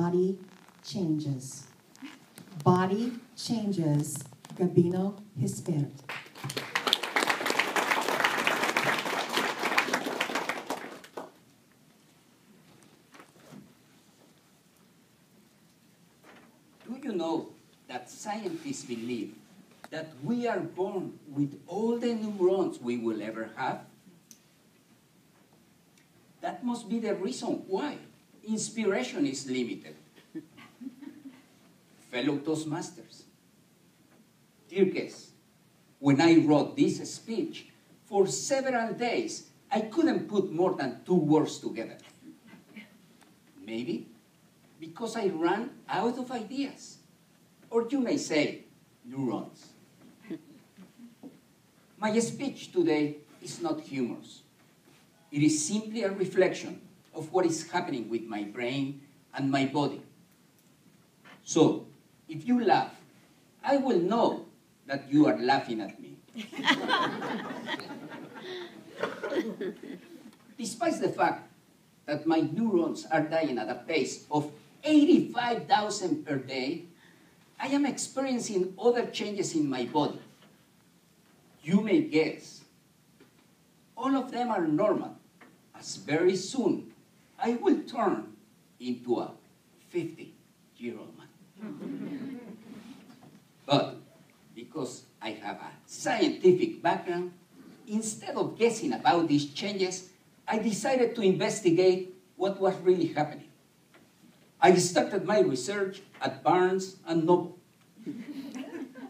body changes. Body changes. Gabino Hispert. Do you know that scientists believe that we are born with all the neurons we will ever have? That must be the reason why inspiration is limited. Fellow Toastmasters, dear guests, when I wrote this speech, for several days, I couldn't put more than 2 words together. Maybe because I ran out of ideas, or you may say, neurons. My speech today is not humorous. It is simply a reflection of what is happening with my brain and my body. So, if you laugh, I will know that you are laughing at me. Despite the fact that my neurons are dying at a pace of 85,000 per day, I am experiencing other changes in my body. You may guess, all of them are normal, as very soon I will turn into a 50-year-old man. But because I have a scientific background, instead of guessing about these changes, I decided to investigate what was really happening. I started my research at Barnes & Noble,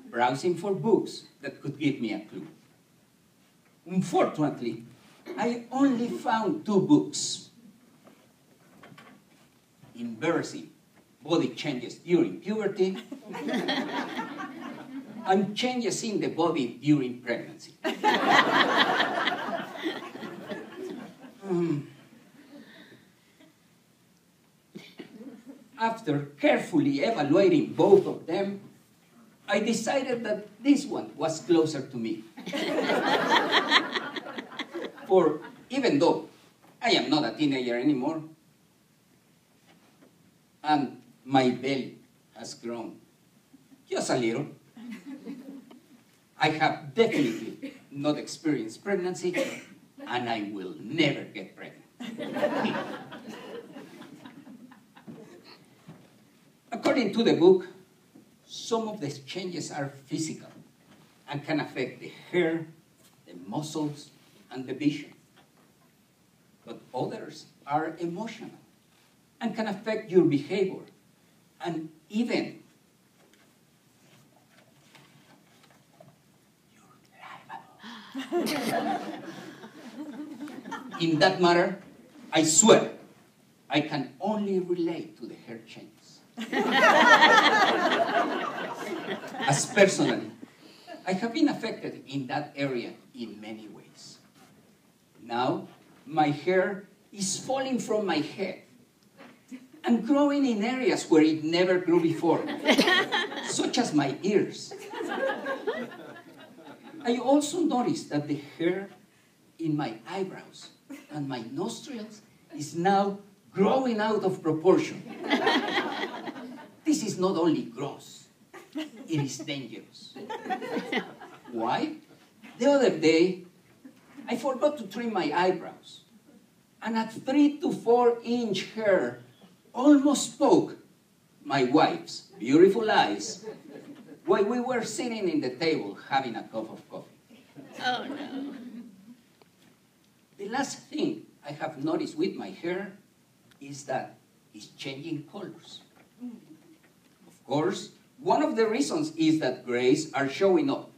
browsing for books that could give me a clue. Unfortunately, I only found 2 books. Embarrassing Body Changes During Puberty and Changes in the Body During Pregnancy. After carefully evaluating both of them, I decided that this one was closer to me. For even though I am not a teenager anymore, and my belly has grown just a little, I have definitely not experienced pregnancy, and I will never get pregnant. According to the book, some of the changes are physical and can affect the hair, the muscles, and the vision. But others are emotional and can affect your behavior and even your life. In that matter, I swear, I can only relate to the hair changes. As personally, I have been affected in that area in many ways. Now, my hair is falling from my head and growing in areas where it never grew before, such as my ears. I also noticed that the hair in my eyebrows and my nostrils is now growing out of proportion. This is not only gross, it is dangerous. Why? The other day, I forgot to trim my eyebrows, and a 3 to 4 inch hair almost spoke my wife's beautiful eyes while we were sitting in the table having a cup of coffee. Oh no. The last thing I have noticed with my hair is that it's changing colors. Of course, one of the reasons is that grays are showing up.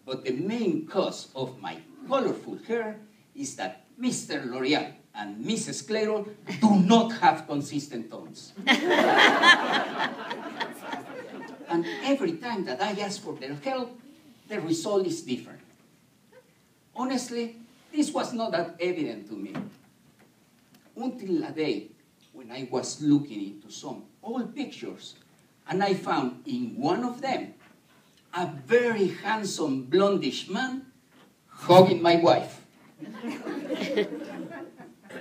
But the main cause of my colorful hair is that Mr. L'Oreal and Mrs. Clairol do not have consistent tones. And every time that I ask for their help, the result is different. Honestly, this was not that evident to me until a day when I was looking into some old pictures, and I found in one of them a very handsome blondish man hugging my wife.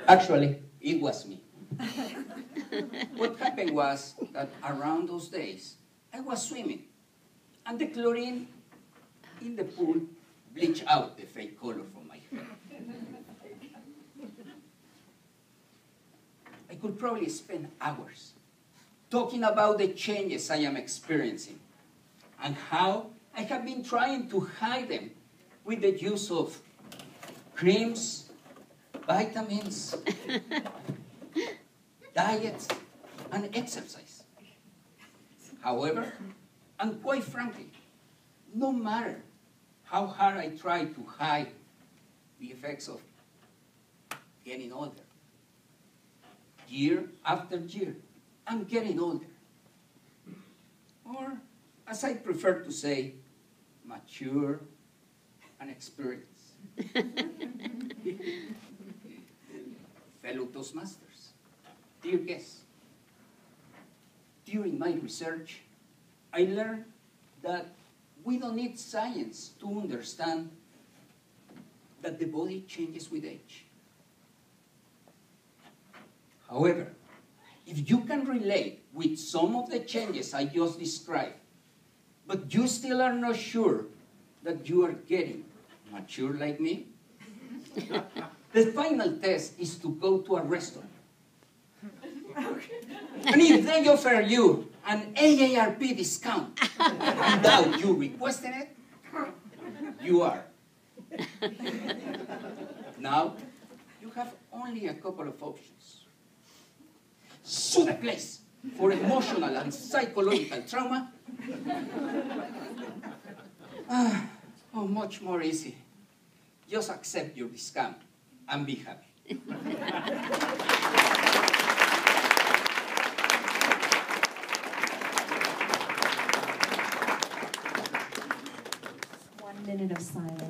Actually, it was me. What happened was that around those days, I was swimming, and the chlorine in the pool bleached out the fake color from my hair. I could probably spend hours talking about the changes I am experiencing and how I have been trying to hide them with the use of creams, vitamins, diets, and exercise. However, and quite frankly, no matter how hard I try to hide the effects of getting older, year after year, I'm getting older. Or, as I prefer to say, mature and experienced. Fellow Toastmasters, dear guests, during my research, I learned that we don't need science to understand that the body changes with age. However, if you can relate with some of the changes I just described, but you still are not sure that you are getting mature like me, the final test is to go to a restaurant. And if they offer you an AARP discount without you requesting it, you are. Now, you have only a couple of options. Sue the place for emotional and psychological trauma. Or much more easy. Just accept your discount and be happy. 1 minute of silence.